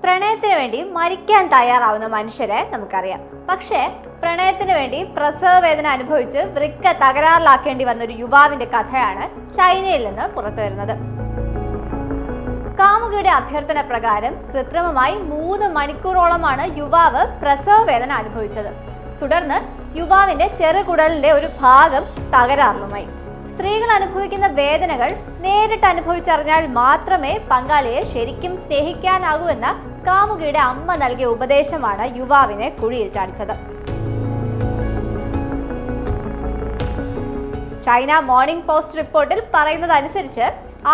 പ്രണയത്തിന് വേണ്ടി മരിക്കാൻ തയ്യാറാവുന്ന മനുഷ്യരെ നമുക്കറിയാം. പക്ഷേ പ്രണയത്തിന് വേണ്ടി പ്രസവ വേദന അനുഭവിച്ച് വൃക്ക തകരാറിലാക്കേണ്ടി വന്ന ഒരു യുവാവിന്റെ കഥയാണ് ചൈനയിൽ നിന്ന് പുറത്തുവരുന്നത്. കാമുകിയുടെ അഭ്യർത്ഥന പ്രകാരം കൃത്രിമമായി 3 മണിക്കൂറോളമാണ് യുവാവ് പ്രസവ വേദന അനുഭവിച്ചത്. തുടർന്ന് യുവാവിന്റെ ചെറുകുടലിന്റെ ഒരു ഭാഗം തകരാറിലുമായി. സ്ത്രീകൾ അനുഭവിക്കുന്ന വേദനകൾ നേരിട്ട് അനുഭവിച്ചറിഞ്ഞാൽ മാത്രമേ പങ്കാളിയെ ശരിക്കും സ്നേഹിക്കാനാകൂ എന്ന കാമുകിയുടെ അമ്മ നൽകിയ ഉപദേശമാണ് യുവാവിനെ കുഴിയിൽ ചാടിച്ചത്. ചൈന മോർണിംഗ് പോസ്റ്റ് റിപ്പോർട്ടിൽ പറയുന്നതനുസരിച്ച്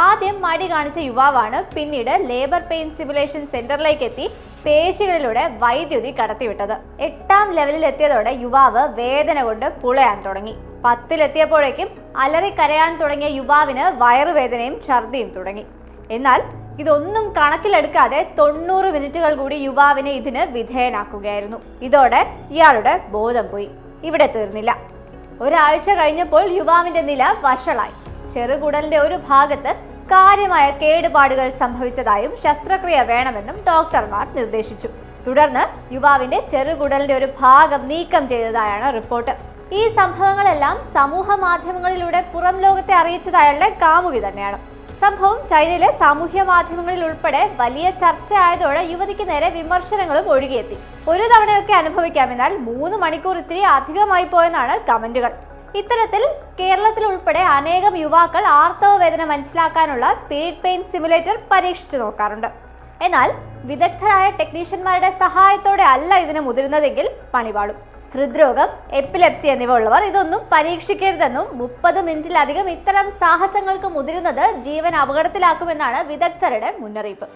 ആദ്യം മടി കാണിച്ച യുവാവാണ് പിന്നീട് ലേബർ പെയിൻ സിമുലേഷൻ സെന്ററിലേക്ക് എത്തി പേശികളിലൂടെ വൈദ്യുതി കടത്തിവിട്ടത്. 8ാം ലെവലിൽ എത്തിയതോടെ യുവാവ് വേദന കൊണ്ട് പുളയാൻ തുടങ്ങി. 10-ലെത്തിയപ്പോഴേക്കും അലറിക്കരയാൻ തുടങ്ങിയ യുവാവിന് വയറുവേദനയും ഛർദിയും തുടങ്ങി. എന്നാൽ ഇതൊന്നും കണക്കിലെടുക്കാതെ 90 മിനിറ്റുകൾ കൂടി യുവാവിനെ ഇതിന് വിധേയനാക്കുകയായിരുന്നു. ഇതോടെ ഇയാളുടെ ബോധം പോയി. ഇവിടെ തീർന്നില്ല. ഒരാഴ്ച കഴിഞ്ഞപ്പോൾ യുവാവിന്റെ നില വഷളായി. ചെറുകുടലിന്റെ ഒരു ഭാഗത്ത് കാര്യമായ കേടുപാടുകൾ സംഭവിച്ചതായും ശസ്ത്രക്രിയ വേണമെന്നും ഡോക്ടർമാർ നിർദ്ദേശിച്ചു. തുടർന്ന് യുവാവിന്റെ ചെറുകുടലിന്റെ ഒരു ഭാഗം നീക്കം ചെയ്തതായാണ് റിപ്പോർട്ട്. ഈ സംഭവങ്ങളെല്ലാം സമൂഹ മാധ്യമങ്ങളിലൂടെ പുറം ലോകത്തെ അറിയിച്ചത് കാമുകി തന്നെയാണ്. സംഭവം ചൈനയിലെ സാമൂഹ്യ മാധ്യമങ്ങളിൽ ഉൾപ്പെടെ വലിയ ചർച്ചയായതോടെ യുവതിക്ക് നേരെ വിമർശനങ്ങളും ഒഴുകിയെത്തി. ഒരു തവണയൊക്കെ അനുഭവിക്കാമെന്നാൽ 3 മണിക്കൂർ ഇത്തിരി അധികമായി പോയെന്നാണ് കമന്റുകൾ. ഇത്തരത്തിൽ കേരളത്തിൽ ഉൾപ്പെടെ അനേകം യുവാക്കൾ ആർത്തവ വേദന മനസ്സിലാക്കാനുള്ള പീരിയഡ് പെയിൻ സിമുലേറ്റർ പരീക്ഷിച്ചു നോക്കാറുണ്ട്. എന്നാൽ വിദഗ്ധരായ ടെക്നീഷ്യന്മാരുടെ സഹായത്തോടെ അല്ല ഇതിന് മുതിരുന്നതെങ്കിൽ പണിപാടും. ഹൃദ്രോഗം, എപ്പിലെപ്സി എന്നിവ ഉള്ളവർ ഇതൊന്നും പരീക്ഷിക്കരുതെന്നും 30 മിനിറ്റിലധികം ഇത്തരം സാഹസങ്ങൾക്ക് മുതിരുന്നത് ജീവൻ അപകടത്തിലാക്കുമെന്നാണ് വിദഗ്ധരുടെ മുന്നറിയിപ്പ്.